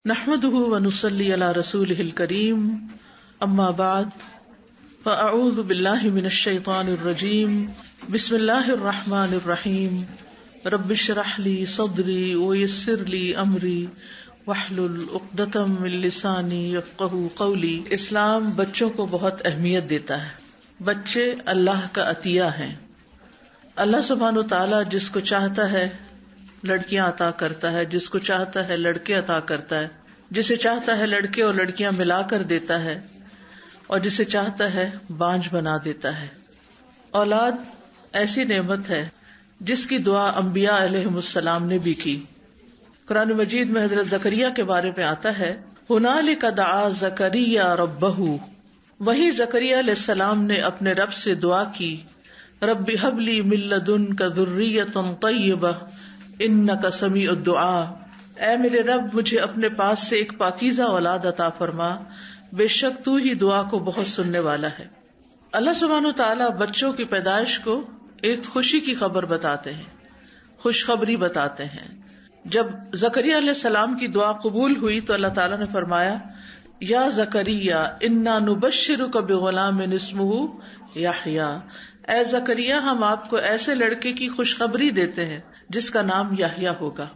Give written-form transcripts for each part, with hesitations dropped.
نحمده ونصلي على رسوله الكريم اما بعد فاعوذ بالله من الشيطان الرجيم بسم الله الرحمن الرحيم رب اشرح لي صدري ويسر لي امري واحلل عقدة من لساني يفقهوا قولي۔ اسلام بچوں کو بہت اہمیت دیتا ہے۔ بچے اللہ کا عطیہ ہیں۔ اللہ سبحانہ وتعالی جس کو چاہتا ہے لڑکیاں عطا کرتا ہے، جس کو چاہتا ہے لڑکے عطا کرتا ہے، جسے چاہتا ہے لڑکے اور لڑکیاں ملا کر دیتا ہے، اور جسے چاہتا ہے بانجھ بنا دیتا ہے۔ اولاد ایسی نعمت ہے جس کی دعا انبیاء علیہم السلام نے بھی کی۔ قرآن مجید میں حضرت زکریا کے بارے میں آتا ہے، ہنالک دعا زکریا ربہ، وہی زکریا علیہ السلام نے اپنے رب سے دعا کی، رب ہب لی من لدنک ذریۃ طیبہ انک سمیع الدعاء، اے میرے رب مجھے اپنے پاس سے ایک پاکیزہ اولاد عطا فرما، بے شک تو ہی دعا کو بہت سننے والا ہے۔ اللہ سبحانہ وتعالی بچوں کی پیدائش کو ایک خوشی کی خبر بتاتے ہیں، خوشخبری بتاتے ہیں۔ جب زکریا علیہ السلام کی دعا قبول ہوئی تو اللہ تعالیٰ نے فرمایا، یا زکریا انا نبشرک بغلام اسمہ یحییٰ، اے زکریا ہم آپ کو ایسے لڑکے کی خوشخبری دیتے ہیں جس کا نام یحییٰ ہوگا۔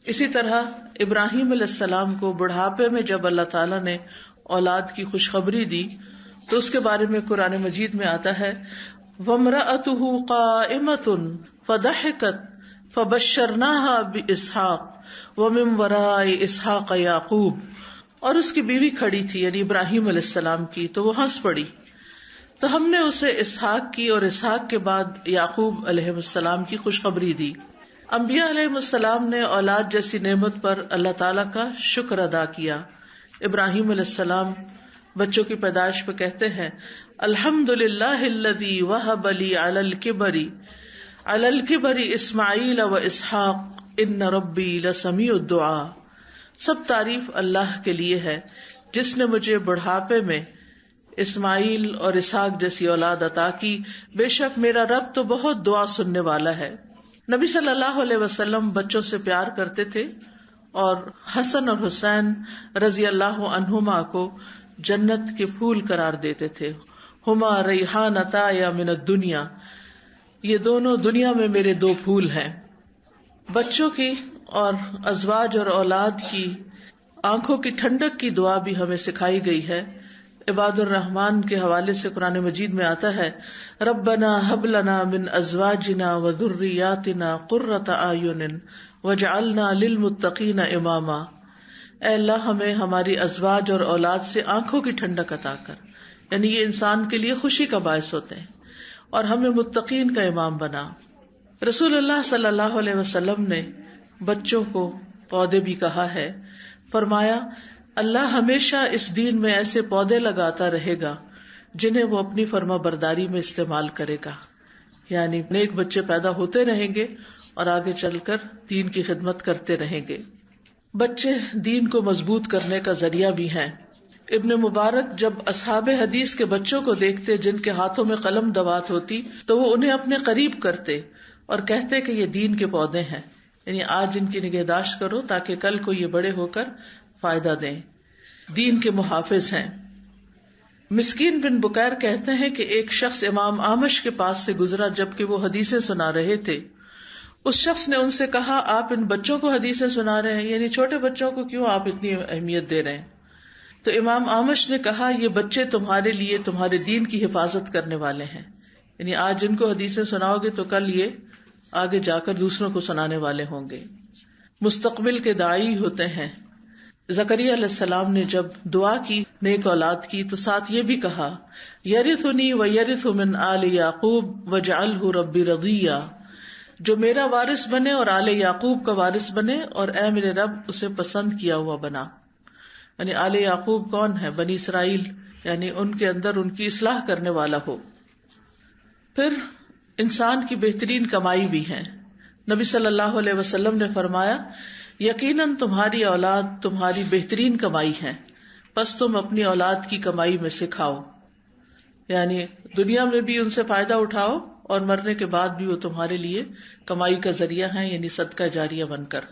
اسی طرح ابراہیم علیہ السلام کو بڑھاپے میں جب اللہ تعالیٰ نے اولاد کی خوشخبری دی تو اس کے بارے میں قرآن مجید میں آتا ہے، وامرأتہ قائمۃ فضحکت فبشرناها باسحاق ومن وراء اسحاق یعقوب، اور اس کی بیوی کھڑی تھی یعنی ابراہیم علیہ السلام کی، تو وہ ہنس پڑی تو ہم نے اسے اسحاق کی اور اسحاق کے بعد یعقوب علیہ السلام کی خوشخبری دی۔ انبیاء علیہ السلام نے اولاد جیسی نعمت پر اللہ تعالیٰ کا شکر ادا کیا۔ ابراہیم علیہ السلام بچوں کی پیدائش پہ کہتے ہیں، الحمدللہ الذی وہب لی علی الکبر اسماعیل و اسحاق ان ربی لسمیع الدعاء، سب تعریف اللہ کے لیے ہے جس نے مجھے بڑھاپے میں اسماعیل اور اسحاق جیسی اولاد عطا کی، بے شک میرا رب تو بہت دعا سننے والا ہے۔ نبی صلی اللہ علیہ وسلم بچوں سے پیار کرتے تھے اور حسن اور حسین رضی اللہ عنہما کو جنت کے پھول قرار دیتے تھے۔ ہما ریحانتا یا من الدنیا، یہ دونوں دنیا میں میرے دو پھول ہیں۔ بچوں کی اور ازواج اور اولاد کی آنکھوں کی ٹھنڈک کی دعا بھی ہمیں سکھائی گئی ہے۔ عباد الرحمن کے حوالے سے قرآن مجید میں آتا ہے، ربنا ہب لنا من ازواجنا وذریاتنا قرۃ اعین واجعلنا للمتقین اماما، اے اللہ ہمیں ہماری ازواج اور اولاد سے آنکھوں کی ٹھنڈک عطا کر، یعنی یہ انسان کے لیے خوشی کا باعث ہوتے ہیں، اور ہمیں متقین کا امام بنا۔ رسول اللہ صلی اللہ علیہ وسلم نے بچوں کو پودے بھی کہا ہے، فرمایا اللہ ہمیشہ اس دین میں ایسے پودے لگاتا رہے گا جنہیں وہ اپنی فرما برداری میں استعمال کرے گا، یعنی نیک بچے پیدا ہوتے رہیں گے اور آگے چل کر دین کی خدمت کرتے رہیں گے۔ بچے دین کو مضبوط کرنے کا ذریعہ بھی ہیں۔ ابن مبارک جب اصحاب حدیث کے بچوں کو دیکھتے جن کے ہاتھوں میں قلم دوات ہوتی تو وہ انہیں اپنے قریب کرتے اور کہتے کہ یہ دین کے پودے ہیں، یعنی آج ان کی نگہداشت کرو تاکہ کل کو یہ بڑے ہو کر فائدہ دیں، دین کے محافظ ہیں۔ مسکین بن بکیر کہتے ہیں کہ ایک شخص امام اعمش کے پاس سے گزرا جبکہ وہ حدیثیں سنا رہے تھے۔ اس شخص نے ان سے کہا، آپ ان بچوں کو حدیثیں سنا رہے ہیں، یعنی چھوٹے بچوں کو کیوں آپ اتنی اہمیت دے رہے ہیں؟ تو امام اعمش نے کہا، یہ بچے تمہارے لیے تمہارے دین کی حفاظت کرنے والے ہیں، یعنی آج ان کو حدیثیں سناؤ گے تو کل یہ آگے جا کر دوسروں کو سنانے والے ہوں گے، مستقبل کے داعی ہوتے ہیں۔ زکریا علیہ السلام نے جب دعا کی نیک اولاد کی تو ساتھ یہ بھی کہا، یرثنی ویرث من آل یعقوب واجعلہ ربی رضیہ، جو میرا وارث بنے اور آل یعقوب کا وارث بنے، اور اے میرے رب اسے پسند کیا ہوا بنا۔ یعنی آل یعقوب کون ہے؟ بنی اسرائیل، یعنی ان کے اندر ان کی اصلاح کرنے والا ہو۔ پھر انسان کی بہترین کمائی بھی ہے۔ نبی صلی اللہ علیہ وسلم نے فرمایا، یقیناً تمہاری اولاد تمہاری بہترین کمائی ہے، پس تم اپنی اولاد کی کمائی میں سے کھاؤ، یعنی دنیا میں بھی ان سے فائدہ اٹھاؤ اور مرنے کے بعد بھی وہ تمہارے لیے کمائی کا ذریعہ ہیں، یعنی صدقہ جاریہ بن کر۔